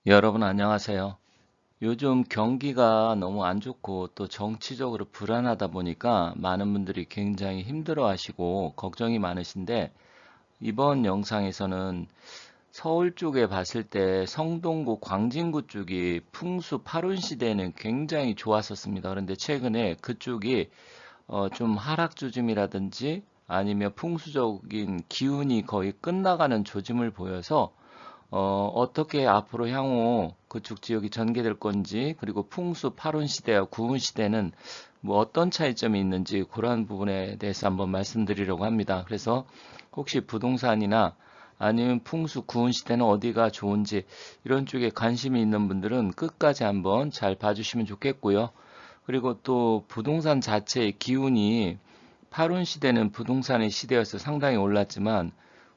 여러분 안녕하세요. 요즘 경기가 너무 안 좋고 또 정치적으로 불안하다 보니까 많은 분들이 굉장히 힘들어 하시고 걱정이 많으신데 이번 영상에서는 서울 쪽에 봤을 때 성동구 광진구 쪽이 풍수 파룬 시대에는 굉장히 좋았었습니다. 그런데 최근에 그쪽이 좀 하락 조짐이라든지 아니면 풍수적인 기운이 거의 끝나가는 조짐을 보여서 어떻게 앞으로 향후 그쪽 지역이 전개될 건지, 그리고 풍수, 파룬 시대와 구운 시대는 뭐 어떤 차이점이 있는지 그러한 부분에 대해서 한번 말씀드리려고 합니다. 그래서 혹시 부동산이나 아니면 풍수, 구운 시대는 어디가 좋은지 이런 쪽에 관심이 있는 분들은 끝까지 한번 잘 봐주시면 좋겠고요. 그리고 또 부동산 자체의 기운이 파룬 시대는 부동산의 시대여서 상당히 올랐지만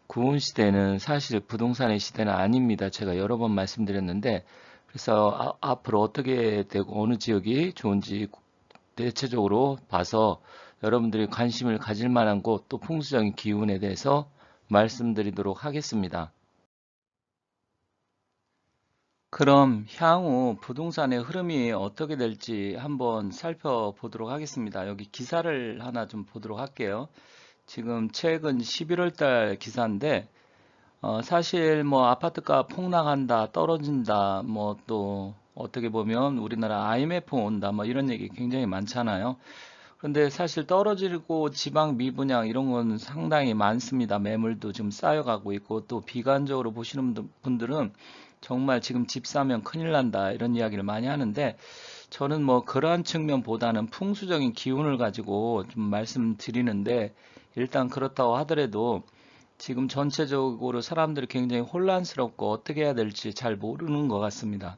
고운 시대는 사실 부동산의 시대는 아닙니다. 제가 여러 번 말씀드렸는데, 그래서 앞으로 어떻게 되고 어느 지역이 좋은지 대체적으로 봐서 여러분들이 관심을 가질 만한 곳 또 풍수적인 기운에 대해서 말씀드리도록 하겠습니다. 그럼 향후 부동산의 흐름이 어떻게 될지 한번 살펴보도록 하겠습니다. 여기 기사를 하나 좀 보도록 할게요. 지금 최근 11월 달 기사인데, 사실 뭐 아파트가 폭락한다, 떨어진다, 뭐 또 어떻게 보면 우리나라 IMF 온다, 뭐 이런 얘기 굉장히 많잖아요. 그런데 사실 떨어지고 지방 미분양 이런 건 상당히 많습니다. 매물도 지금 쌓여가고 있고 또 비관적으로 보시는 분들은 정말 지금 집 사면 큰일 난다 이런 이야기를 많이 하는데 저는 뭐 그러한 측면보다는 풍수적인 기운을 가지고 좀 말씀드리는데 일단 그렇다고 하더라도 지금 전체적으로 사람들이 굉장히 혼란스럽고 어떻게 해야 될지 잘 모르는 것 같습니다.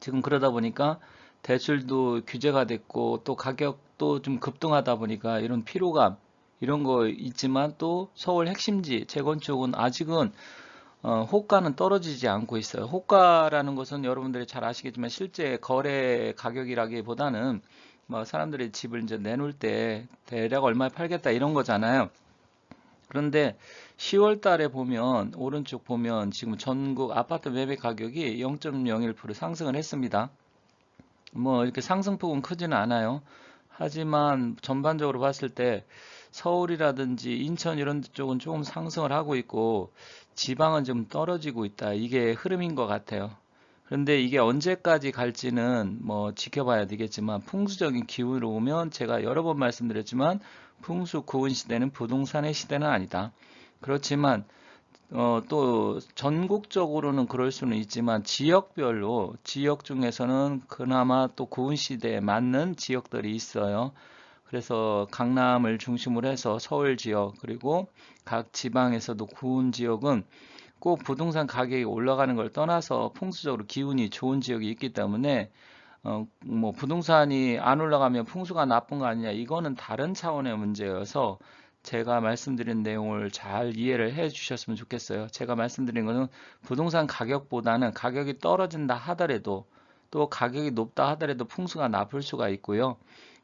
지금 그러다 보니까 대출도 규제가 됐고 또 가격도 좀 급등하다 보니까 이런 피로감 이런 거 있지만 또 서울 핵심지 재건축은 아직은 호가는 떨어지지 않고 있어요. 호가라는 것은 여러분들이 잘 아시겠지만 실제 거래 가격이라기보다는 뭐 사람들이 집을 이제 내놓을 때 대략 얼마에 팔겠다 이런 거잖아요. 그런데 10월 달에 보면 오른쪽 보면 지금 전국 아파트 매매 가격이 0.01% 상승을 했습니다. 뭐 이렇게 상승폭은 크지는 않아요. 하지만 전반적으로 봤을 때 서울이라든지 인천 이런 쪽은 조금 상승을 하고 있고 지방은 좀 떨어지고 있다. 이게 흐름인 것 같아요. 그런데 이게 언제까지 갈지는 뭐 지켜봐야 되겠지만 풍수적인 기후로 오면 제가 여러 번 말씀드렸지만 풍수 고운 시대는 부동산의 시대는 아니다. 그렇지만 또 전국적으로는 그럴 수는 있지만 지역별로 지역 중에서는 그나마 또 고운 시대에 맞는 지역들이 있어요. 그래서 강남을 중심으로 해서 서울 지역 그리고 각 지방에서도 고운 지역은 꼭 부동산 가격이 올라가는 걸 떠나서 풍수적으로 기운이 좋은 지역이 있기 때문에 뭐 부동산이 안 올라가면 풍수가 나쁜 거 아니냐 이거는 다른 차원의 문제여서 제가 말씀드린 내용을 잘 이해를 해 주셨으면 좋겠어요. 제가 말씀드린 것은 부동산 가격보다는 가격이 떨어진다 하더라도 또 가격이 높다 하더라도 풍수가 나쁠 수가 있고요.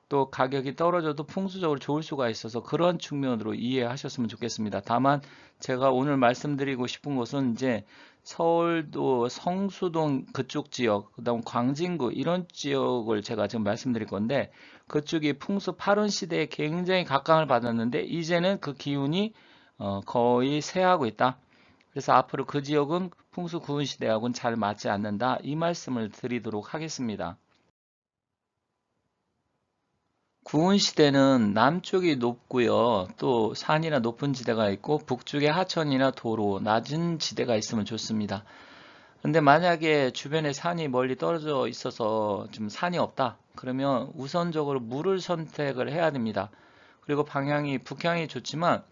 또 가격이 떨어져도 풍수적으로 좋을 수가 있어서 그런 측면으로 이해하셨으면 좋겠습니다. 다만 제가 오늘 말씀드리고 싶은 것은 이제 서울도 성수동 그쪽 지역, 그다음 광진구 이런 지역을 제가 지금 말씀드릴 건데 그쪽이 풍수 8원 시대에 굉장히 각광을 받았는데 이제는 그 기운이 거의 쇠하고 있다. 그래서 앞으로 그 지역은 풍수 9원 시대하고는 잘 맞지 않는다. 이 말씀을 드리도록 하겠습니다. 구은 시대는 남쪽이 높고요. 또 산이나 높은 지대가 있고 북쪽에 하천이나 도로, 낮은 지대가 있으면 좋습니다. 근데 만약에 주변에 산이 멀리 떨어져 있어서 좀 산이 없다. 그러면 우선적으로 물을 선택을 해야 됩니다. 그리고 방향이 북향이 좋지만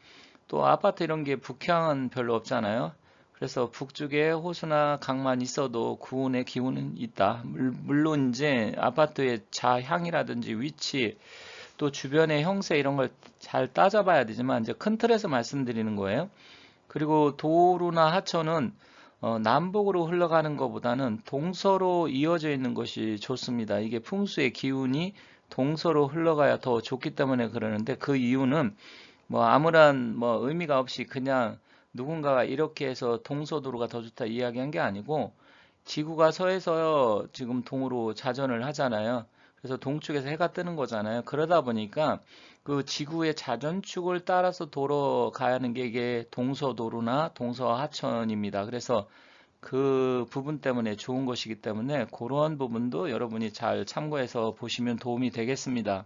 또 아파트 이런 게 북향은 별로 없잖아요. 그래서 북쪽에 호수나 강만 있어도 구운의 기운은 있다. 물론 이제 아파트의 자향이라든지 위치 또 주변의 형세 이런 걸 잘 따져봐야 되지만 이제 큰 틀에서 말씀드리는 거예요. 그리고 도로나 하천은 남북으로 흘러가는 것보다는 동서로 이어져 있는 것이 좋습니다. 이게 풍수의 기운이 동서로 흘러가야 더 좋기 때문에 그러는데 그 이유는 뭐 아무런 뭐 의미가 없이 그냥 누군가가 이렇게 해서 동서도로가 더 좋다 이야기한 게 아니고 지구가 서에서 지금 동으로 자전을 하잖아요. 그래서 동쪽에서 해가 뜨는 거잖아요. 그러다 보니까 그 지구의 자전축을 따라서 돌아가는 게 이게 동서도로나 동서하천입니다. 그래서 그 부분 때문에 좋은 것이기 때문에 그런 부분도 여러분이 잘 참고해서 보시면 도움이 되겠습니다.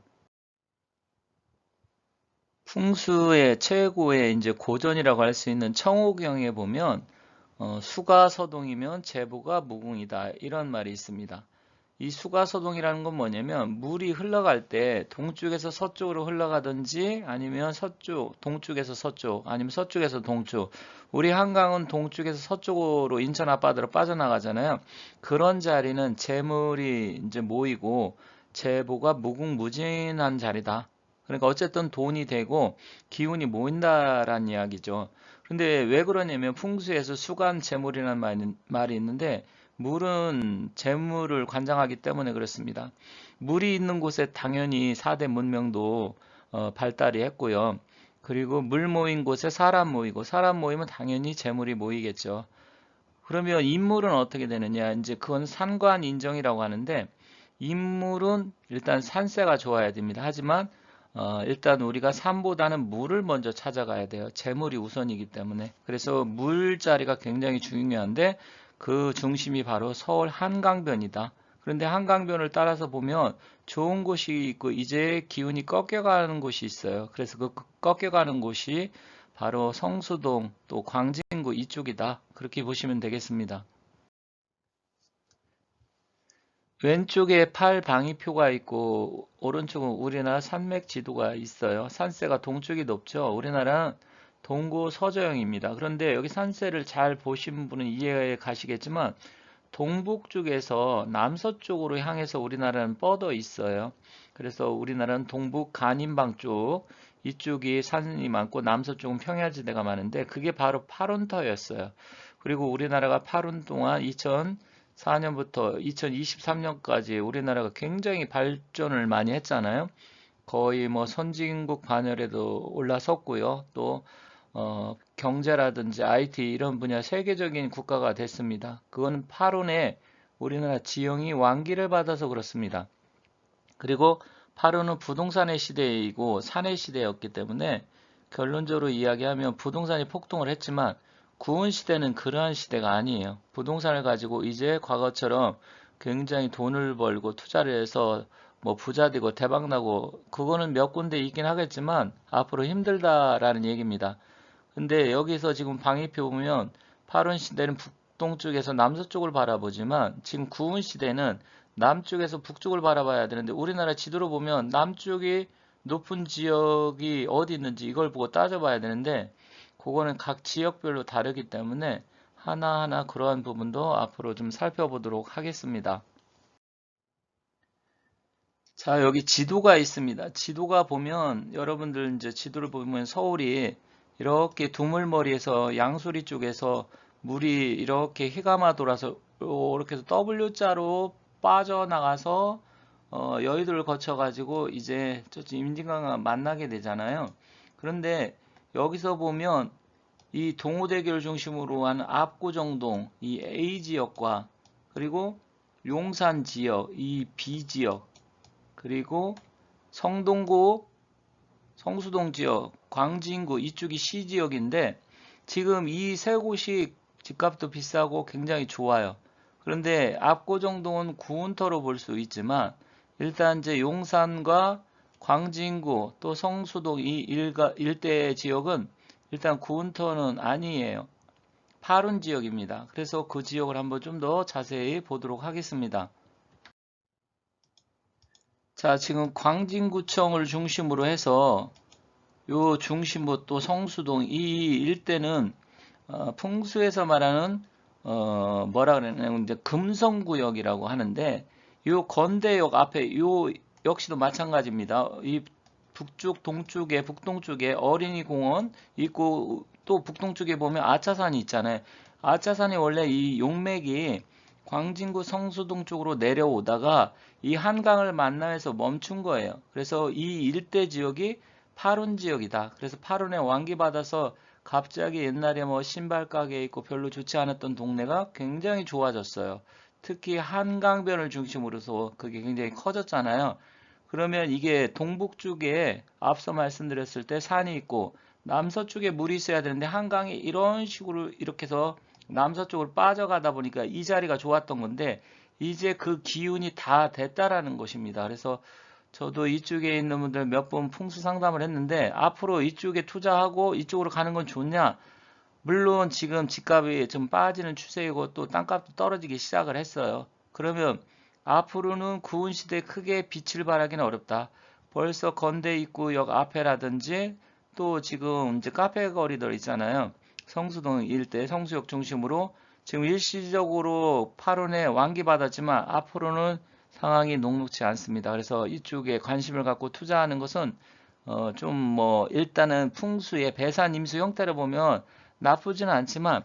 풍수의 최고의 이제 고전이라고 할 수 있는 청호경에 보면 수가 서동이면 제보가 무궁이다 이런 말이 있습니다. 이 수가서동이라는 건 뭐냐면 물이 흘러갈 때 동쪽에서 서쪽으로 흘러가든지 아니면 동쪽에서 서쪽, 아니면 서쪽에서 동쪽. 우리 한강은 동쪽에서 서쪽으로 인천 앞바다로 빠져나가잖아요. 그런 자리는 재물이 이제 모이고 재보가 무궁무진한 자리다. 그러니까 어쨌든 돈이 되고 기운이 모인다라는 이야기죠. 근데 왜 그러냐면 풍수에서 수간 재물이라는 말이 있는데 물은 재물을 관장하기 때문에 그렇습니다. 물이 있는 곳에 당연히 4대 문명도 발달이 했고요. 그리고 물 모인 곳에 사람 모이고 사람 모이면 당연히 재물이 모이겠죠. 그러면 인물은 어떻게 되느냐? 이제 그건 산관 인정이라고 하는데 인물은 일단 산세가 좋아야 됩니다. 하지만 일단 우리가 산보다는 물을 먼저 찾아가야 돼요. 재물이 우선이기 때문에. 그래서 물 자리가 굉장히 중요한데 그 중심이 바로 서울 한강변이다. 그런데 한강변을 따라서 보면 좋은 곳이 있고 이제 기운이 꺾여가는 곳이 있어요. 그래서 그 꺾여가는 곳이 바로 성수동 또 광진구 이쪽이다. 그렇게 보시면 되겠습니다. 왼쪽에 팔 방위표가 있고 오른쪽은 우리나라 산맥 지도가 있어요. 산세가 동쪽이 높죠. 우리나라는 동고 서저형입니다. 그런데 여기 산세를 잘 보신 분은 이해가 가시겠지만 동북 쪽에서 남서쪽으로 향해서 우리나라는 뻗어 있어요. 그래서 우리나라는 동북 간인방 쪽 이쪽이 산이 많고 남서쪽은 평야지대가 많은데 그게 바로 팔운터였어요. 그리고 우리나라가 8운 동안 2004년부터 2023년까지 우리나라가 굉장히 발전을 많이 했잖아요. 거의 뭐 선진국 반열에도 올라섰고요. 또 경제라든지 IT 이런 분야 세계적인 국가가 됐습니다. 그거는 8운에 우리나라 지형이 완기를 받아서 그렇습니다. 그리고 8운은 부동산의 시대이고 산의 시대였기 때문에 결론적으로 이야기하면 부동산이 폭등을 했지만 9운 시대는 그러한 시대가 아니에요. 부동산을 가지고 이제 과거처럼 굉장히 돈을 벌고 투자를 해서 뭐 부자 되고 대박 나고 그거는 몇 군데 있긴 하겠지만 앞으로 힘들다라는 얘기입니다. 근데 여기서 지금 방위표 보면 8운 시대는 북동쪽에서 남서쪽을 바라보지만 지금 9운 시대는 남쪽에서 북쪽을 바라봐야 되는데 우리나라 지도로 보면 남쪽이 높은 지역이 어디 있는지 이걸 보고 따져봐야 되는데 그거는 각 지역별로 다르기 때문에 하나하나 그러한 부분도 앞으로 좀 살펴보도록 하겠습니다. 자, 여기 지도가 있습니다. 지도가 보면 여러분들 이제 지도를 보면 서울이 이렇게 두물머리에서 양수리 쪽에서 물이 이렇게 휘감아 돌아서 이렇게 해서 W자로 빠져나가서 여의도를 거쳐가지고 이제 저쪽 임진강을 만나게 되잖아요. 그런데 여기서 보면 이 동호대교를 중심으로 하는 압구정동 이 A 지역과 그리고 용산 지역 이 B 지역 그리고 성동구, 성수동 지역, 광진구 이쪽이 C 지역인데 지금 이 세 곳이 집값도 비싸고 굉장히 좋아요. 그런데 압구정동은 구운터로 볼 수 있지만 일단 이제 용산과 광진구 또 성수동 이 일대 지역은 일단 구운터는 아니에요. 파룬 지역입니다. 그래서 그 지역을 한번 좀 더 자세히 보도록 하겠습니다. 자, 지금 광진구청을 중심으로 해서 요 중심부 또 성수동 이 일대는 풍수에서 말하는 뭐라 그러냐면 이제 금성구역이라고 하는데 요 건대역 앞에 요 역시도 마찬가지입니다. 이 북쪽 동쪽에 북동쪽에 어린이공원 있고 또 북동쪽에 보면 아차산이 있잖아요. 아차산이 원래 이 용맥이 광진구 성수동 쪽으로 내려오다가 이 한강을 만나면서 멈춘 거예요. 그래서 이 일대 지역이 파룬 지역이다. 그래서 파룬에 왕기받아서 갑자기 옛날에 뭐 신발 가게 있고 별로 좋지 않았던 동네가 굉장히 좋아졌어요. 특히 한강변을 중심으로서 그게 굉장히 커졌잖아요. 그러면 이게 동북 쪽에 앞서 말씀드렸을 때 산이 있고 남서쪽에 물이 있어야 되는데 한강이 이런 식으로 이렇게 해서 남서쪽으로 빠져가다 보니까 이 자리가 좋았던 건데 이제 그 기운이 다 됐다라는 것입니다. 그래서 저도 이쪽에 있는 분들 몇 번 풍수 상담을 했는데 앞으로 이쪽에 투자하고 이쪽으로 가는 건 좋냐? 물론 지금 집값이 좀 빠지는 추세이고 또 땅값도 떨어지기 시작을 했어요. 그러면 앞으로는 구은 시대에 크게 빛을 발하기는 어렵다. 벌써 건대 입구역 앞에라든지 또 지금 이제 카페 거리들 있잖아요. 성수동 일대 성수역 중심으로 지금 일시적으로 8원에 완기받았지만 앞으로는 상황이 녹록지 않습니다. 그래서 이쪽에 관심을 갖고 투자하는 것은 좀 뭐 일단은 풍수의 배산 임수 형태를 보면 나쁘지는 않지만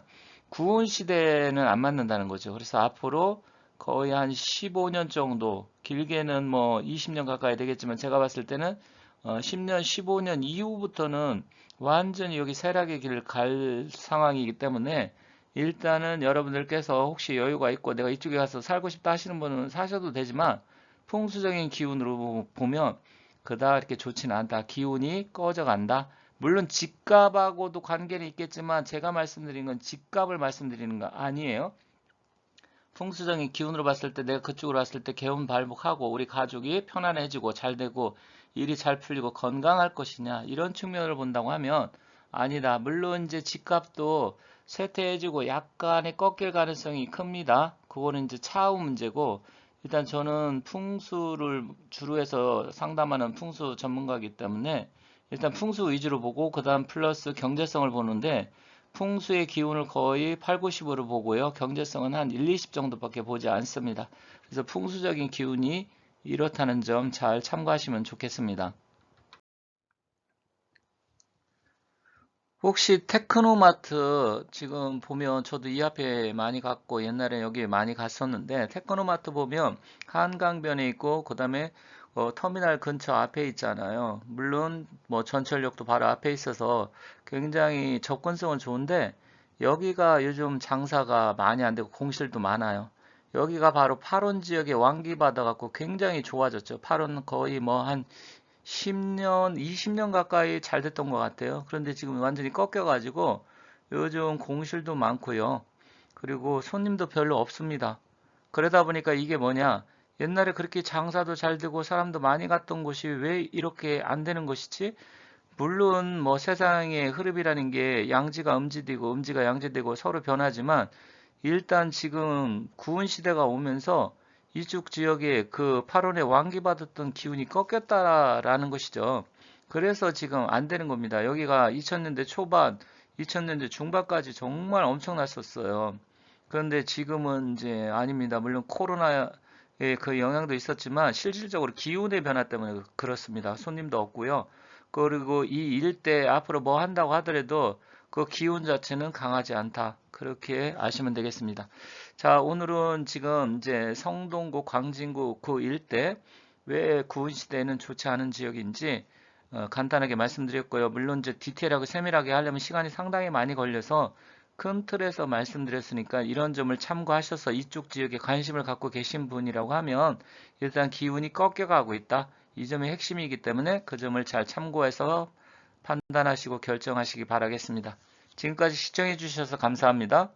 구은 시대는 안 맞는다는 거죠. 그래서 앞으로 거의 한 15년 정도, 길게는 뭐 20년 가까이 되겠지만 제가 봤을 때는 10년, 15년 이후부터는 완전히 여기 세락의 길을 갈 상황이기 때문에 일단은 여러분들께서 혹시 여유가 있고 내가 이쪽에 가서 살고 싶다 하시는 분은 사셔도 되지만 풍수적인 기운으로 보면 그닥 이렇게 좋지는 않다. 기운이 꺼져간다. 물론 집값하고도 관계는 있겠지만 제가 말씀드린 건 집값을 말씀드리는 거 아니에요. 풍수적인 기운으로 봤을 때 내가 그쪽으로 왔을 때 개운발복하고 우리 가족이 편안해지고 잘 되고 일이 잘 풀리고 건강할 것이냐 이런 측면을 본다고 하면 아니다. 물론 이제 집값도 쇠퇴해지고 약간의 꺾일 가능성이 큽니다. 그거는 이제 차후 문제고 일단 저는 풍수를 주로 해서 상담하는 풍수 전문가이기 때문에 일단 풍수 위주로 보고 그 다음 플러스 경제성을 보는데 풍수의 기운을 거의 8, 90으로 보고요. 경제성은 한 1, 20 정도밖에 보지 않습니다. 그래서 풍수적인 기운이 이렇다는 점 잘 참고하시면 좋겠습니다. 혹시 테크노마트 지금 보면 저도 이 앞에 많이 갔고 옛날에 여기 많이 갔었는데 테크노마트 보면 한강변에 있고 그 다음에 터미널 근처 앞에 있잖아요. 물론 뭐 전철역도 바로 앞에 있어서 굉장히 접근성은 좋은데 여기가 요즘 장사가 많이 안 되고 공실도 많아요. 여기가 바로 8원 지역의 왕기바다 갖고 굉장히 좋아졌죠. 8원 거의 뭐 한 10년, 20년 가까이 잘 됐던 것 같아요. 그런데 지금 완전히 꺾여가지고 요즘 공실도 많고요. 그리고 손님도 별로 없습니다. 그러다 보니까 이게 뭐냐? 옛날에 그렇게 장사도 잘 되고 사람도 많이 갔던 곳이 왜 이렇게 안 되는 것이지? 물론 뭐 세상의 흐름이라는 게 양지가 음지되고 음지가 양지되고 서로 변하지만 일단 지금 구은 시대가 오면서 이쪽 지역에 그 8월에 완기받았던 기운이 꺾였다라는 것이죠. 그래서 지금 안 되는 겁니다. 여기가 2000년대 초반, 2000년대 중반까지 정말 엄청났었어요. 그런데 지금은 이제 아닙니다. 물론 코로나의 그 영향도 있었지만 실질적으로 기온의 변화 때문에 그렇습니다. 손님도 없고요. 그리고 이 일대 앞으로 뭐 한다고 하더라도 그 기온 자체는 강하지 않다. 그렇게 아시면 되겠습니다. 자, 오늘은 지금 이제 성동구, 광진구 그 일대 왜 구은시대에는 좋지 않은 지역인지 간단하게 말씀드렸고요. 물론 이제 디테일하고 세밀하게 하려면 시간이 상당히 많이 걸려서 큰 틀에서 말씀드렸으니까 이런 점을 참고하셔서 이쪽 지역에 관심을 갖고 계신 분이라고 하면 일단 기운이 꺾여가고 있다. 이 점이 핵심이기 때문에 그 점을 잘 참고해서 판단하시고 결정하시기 바라겠습니다. 지금까지 시청해 주셔서 감사합니다.